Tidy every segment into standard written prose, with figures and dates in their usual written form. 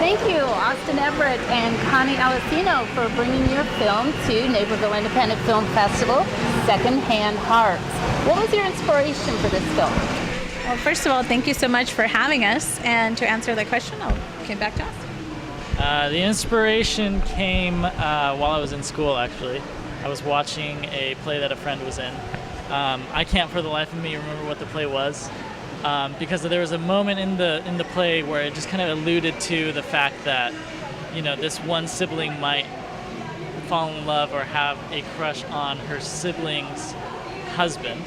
Thank you, Austin Everett and Connie Alessino, for bringing your film to Naperville Independent Film Festival, Secondhand Hearts. What was your inspiration for this film? Well, first of all, thank you so much for having us. And to answer that question, I'll get back to us. The inspiration came while I was in school, actually. I was watching a play that a friend was in. I can't for the life of me remember what the play was, because there was a moment in the play where it just kind of alluded to the fact that, you know, this one sibling might fall in love or have a crush on her sibling's husband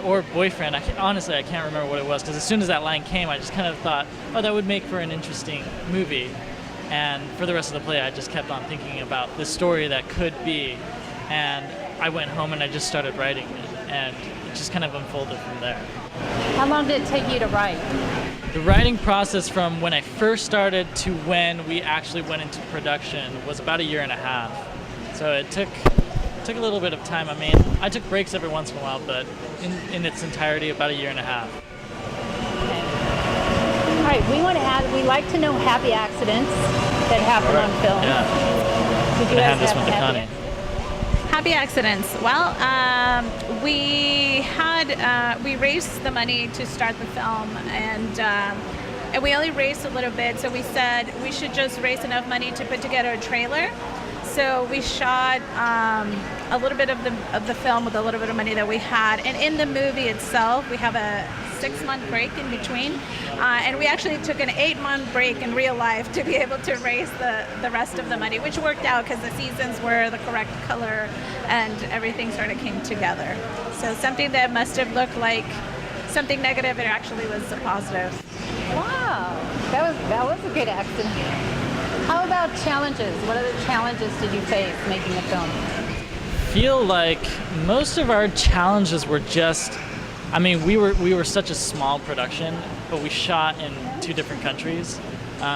or boyfriend. Honestly, I can't remember what it was, because as soon as that line came, I just kind of thought, oh, that would make for an interesting movie. And for the rest of the play, I just kept on thinking about the story that could be. And I went home and I just started writing it, and it just kind of unfolded from there. How long did it take you to write? The writing process from when I first started to when we actually went into production was about 1.5 years. So it took a little bit of time. I mean, I took breaks every once in a while, but in its entirety, about 1.5 years. All right, we like to know happy accidents that happen on film. Yeah. Did you have guys this one to happy Connie. Happy accidents. Well, we raised the money to start the film, and we only raised a little bit. So we said we should just raise enough money to put together a trailer. So we shot a little bit of the film with a little bit of money that we had, and in the movie itself, we have a 6-month break in between, and we actually took an 8-month break in real life to be able to raise the rest of the money, which worked out because the seasons were the correct color and everything sort of came together. So something that must have looked like something negative, it actually was a positive. Wow, that was a good accident. How about challenges? What other challenges did you face making the film? Feel like most of our challenges were just, I mean, we were such a small production, but we shot in 2 different countries.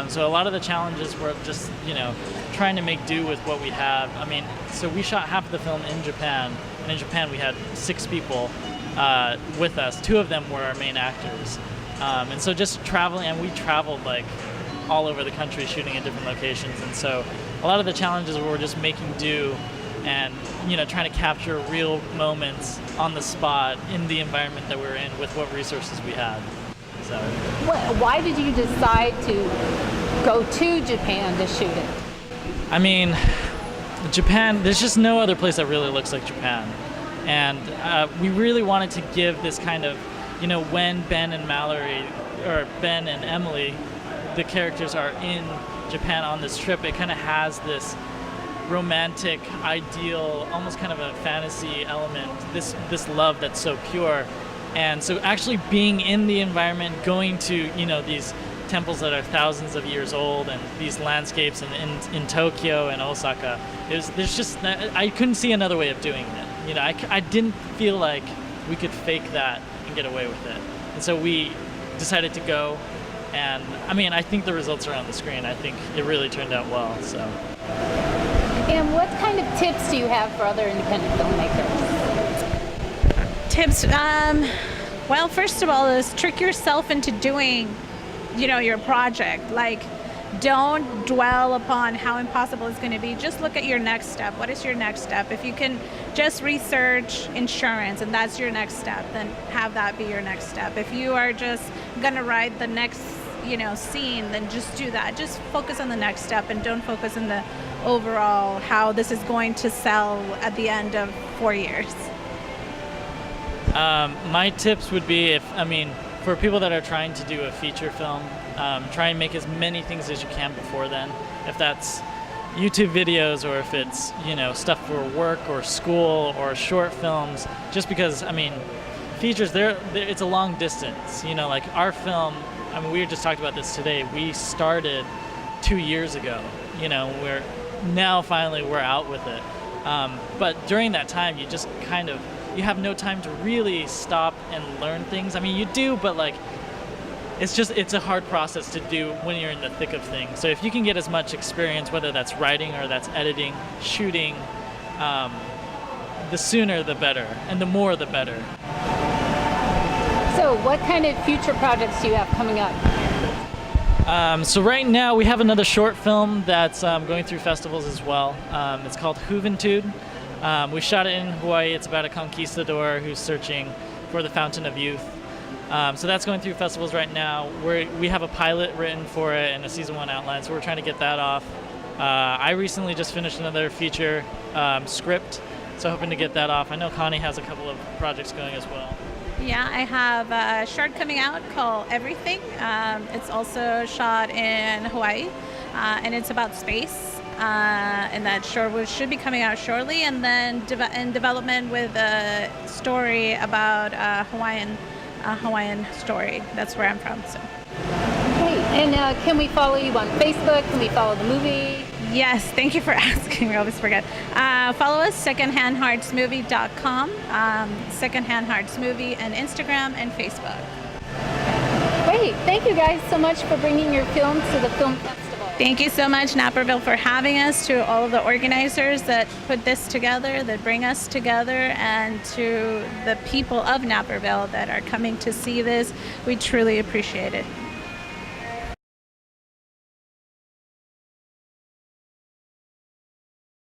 So a lot of the challenges were just, you know, trying to make do with what we have. I mean, so we shot half of the film in Japan, and in Japan we had 6 people with us. 2 of them were our main actors. And so just traveling, and we traveled like all over the country shooting in different locations. And so a lot of the challenges were just making do and, you know, trying to capture real moments on the spot in the environment that we were in with what resources we had. So why did you decide to go to Japan to shoot it? I mean, Japan, there's just no other place that really looks like Japan. And we really wanted to give this kind of, you know, when Ben and Mallory, or Ben and Emily, the characters are in Japan on this trip, it kind of has this romantic, ideal, almost kind of a fantasy element, this love that's so pure. And so actually being in the environment, going to, you know, these temples that are thousands of years old and these landscapes in Tokyo and Osaka, there's just, I couldn't see another way of doing it. You know, I didn't feel like we could fake that and get away with it. And so we decided to go, and I mean, I think the results are on the screen. I think it really turned out well, so. And what kind of tips do you have for other independent filmmakers? Tips, well, first of all, is trick yourself into doing, you know, your project. Like, don't dwell upon how impossible it's going to be. Just look at your next step. What is your next step? If you can just research insurance and that's your next step, then have that be your next step. If you are just going to write the next, you know, scene, then just do that. Just focus on the next step and don't focus on the overall how this is going to sell at the end of 4 years. My tips would be, for people that are trying to do a feature film, try and make as many things as you can before then. If that's YouTube videos or if it's, you know, stuff for work or school or short films, just because, I mean, features, it's a long distance. You know, like our film, I mean, we just talked about this today. We started 2 years ago. You know, finally we're out with it. But during that time, you just you have no time to really stop and learn things. I mean, you do, but like, it's a hard process to do when you're in the thick of things. So if you can get as much experience, whether that's writing or that's editing, shooting, the sooner the better, and the more the better. So what kind of future projects do you have coming up? So right now we have another short film that's going through festivals as well. It's called Juventude. We shot it in Hawaii. It's about a conquistador who's searching for the Fountain of Youth. So that's going through festivals right now. We have a pilot written for it and a season 1 outline, so we're trying to get that off. I recently just finished another feature script, so hoping to get that off. I know Connie has a couple of projects going as well. Yeah, I have a short coming out called Everything. It's also shot in Hawaii, and it's about space. And that short should be coming out shortly. And then in development with a story about a Hawaiian story. That's where I'm from. So. Great. And can we follow you on Facebook? Can we follow the movie? Yes, thank you for asking. We always forget. Follow us, secondhandheartsmovie.com, Secondhand Hearts Movie, and Instagram and Facebook. Great. Thank you guys so much for bringing your film to the film festival. Thank you so much, Naperville, for having us, to all of the organizers that put this together, that bring us together, and to the people of Naperville that are coming to see this. We truly appreciate it.